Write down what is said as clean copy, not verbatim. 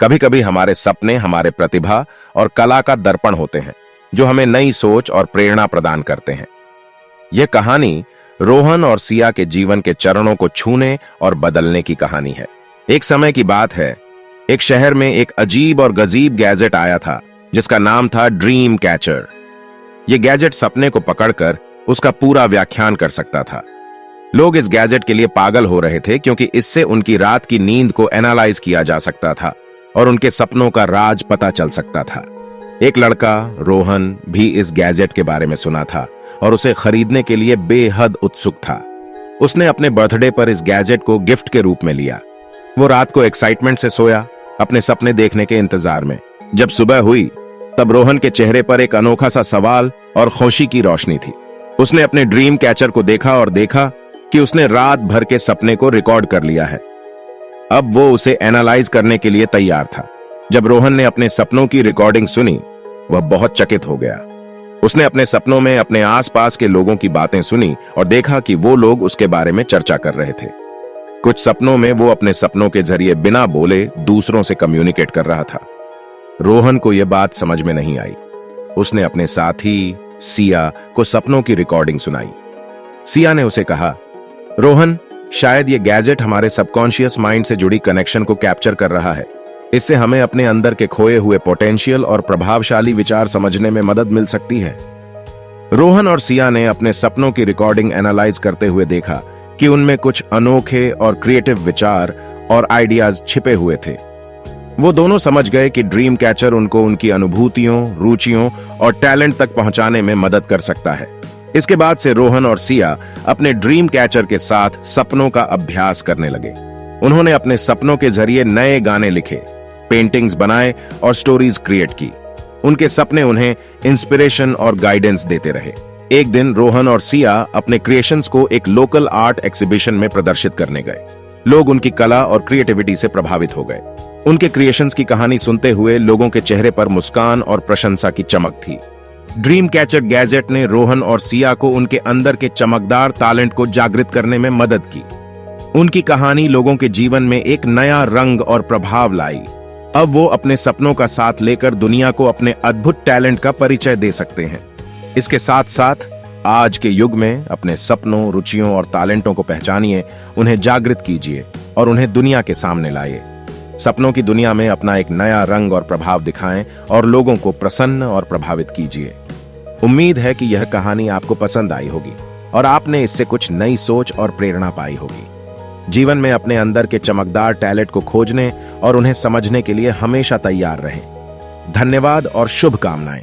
कभी कभी हमारे सपने हमारे प्रतिभा और कला का दर्पण होते हैं, जो हमें नई सोच और प्रेरणा प्रदान करते हैं। यह कहानी रोहन और सिया के जीवन के चरणों को छूने और बदलने की कहानी है। एक समय की बात है, एक शहर में एक अजीब और गजीब गैजेट आया था, जिसका नाम था ड्रीम कैचर। यह गैजेट सपने को पकड़कर उसका पूरा व्याख्यान कर सकता था। लोग इस गैजेट के लिए पागल हो रहे थे, क्योंकि इससे उनकी रात की नींद को एनालाइज किया जा सकता था और उनके सपनों का राज पता चल सकता था। एक लड़का रोहन भी इस गैजेट के बारे में सुना था और उसे खरीदने के लिए बेहद उत्सुक था। उसने अपने बर्थडे पर इस गैजेट को गिफ्ट के रूप में लिया। वो रात को एक्साइटमेंट से सोया, अपने सपने देखने के इंतजार में। जब सुबह हुई, तब रोहन के चेहरे पर एक अनोखा सा सवाल और खुशी की रोशनी थी। उसने अपने ड्रीम कैचर को देखा और देखा कि उसने रात भर के सपने को रिकॉर्ड कर लिया है। अब वो उसे एनालाइज करने के लिए तैयार था। जब रोहन ने अपने सपनों की रिकॉर्डिंग सुनी, वह बहुत चकित हो गया। उसने अपने सपनों में अपने आसपास के लोगों की बातें सुनी और देखा कि वो लोग उसके बारे में चर्चा कर रहे थे। कुछ सपनों में वो अपने सपनों के जरिए बिना बोले दूसरों से कम्युनिकेट कर रहा था। रोहन को यह बात समझ में नहीं आई। उसने अपने साथी सिया को सपनों की रिकॉर्डिंग सुनाई। सिया ने उसे कहा, रोहन, शायद ये गैजेट हमारे सबकॉन्शियस माइंड से जुड़ी कनेक्शन को कैप्चर कर रहा है। इससे हमें अपने अंदर के खोए हुए पोटेंशियल और प्रभावशाली विचार समझने में मदद मिल सकती है। रोहन और सिया ने अपने सपनों की रिकॉर्डिंग एनालाइज करते हुए देखा कि उनमें कुछ अनोखे और क्रिएटिव विचार और आइडियाज छिपे हुए थे। वो दोनों समझ गए कि ड्रीम कैचर उनको उनकी अनुभूतियों, रुचियों और टैलेंट तक पहुंचाने में मदद कर सकता है। इसके बाद से रोहन और सिया अपने ड्रीम कैचर के साथ सपनों का अभ्यास करने लगे। उन्होंने अपने सपनों के जरिए नए गाने लिखे, पेंटिंग्स बनाए और स्टोरीज क्रिएट की। उनके सपने उन्हें इंस्पिरेशन और गाइडेंस देते रहे। एक दिन रोहन और सिया अपने क्रिएशंस को एक लोकल आर्ट एग्जीबिशन में प्रदर्शित करने गए। लोग उनकी कला और क्रिएटिविटी से प्रभावित हो गए। उनके क्रिएशंस की कहानी सुनते हुए लोगों के चेहरे पर मुस्कान और प्रशंसा की चमक थी। ड्रीम कैचर गैजेट ने रोहन और सिया को उनके अंदर के चमकदार टैलेंट को जागृत करने में मदद की। उनकी कहानी लोगों के जीवन में एक नया रंग और प्रभाव लाई। अब वो अपने सपनों का साथ लेकर दुनिया को अपने अद्भुत टैलेंट का परिचय दे सकते हैं। इसके साथ साथ आज के युग में अपने सपनों, रुचियों और टैलेंटों को पहचानिए, उन्हें जागृत कीजिए और उन्हें दुनिया के सामने लाइए। सपनों की दुनिया में अपना एक नया रंग और प्रभाव दिखाएं और लोगों को प्रसन्न और प्रभावित कीजिए। उम्मीद है कि यह कहानी आपको पसंद आई होगी और आपने इससे कुछ नई सोच और प्रेरणा पाई होगी। जीवन में अपने अंदर के चमकदार टैलेंट को खोजने और उन्हें समझने के लिए हमेशा तैयार रहें। धन्यवाद और शुभकामनाएं।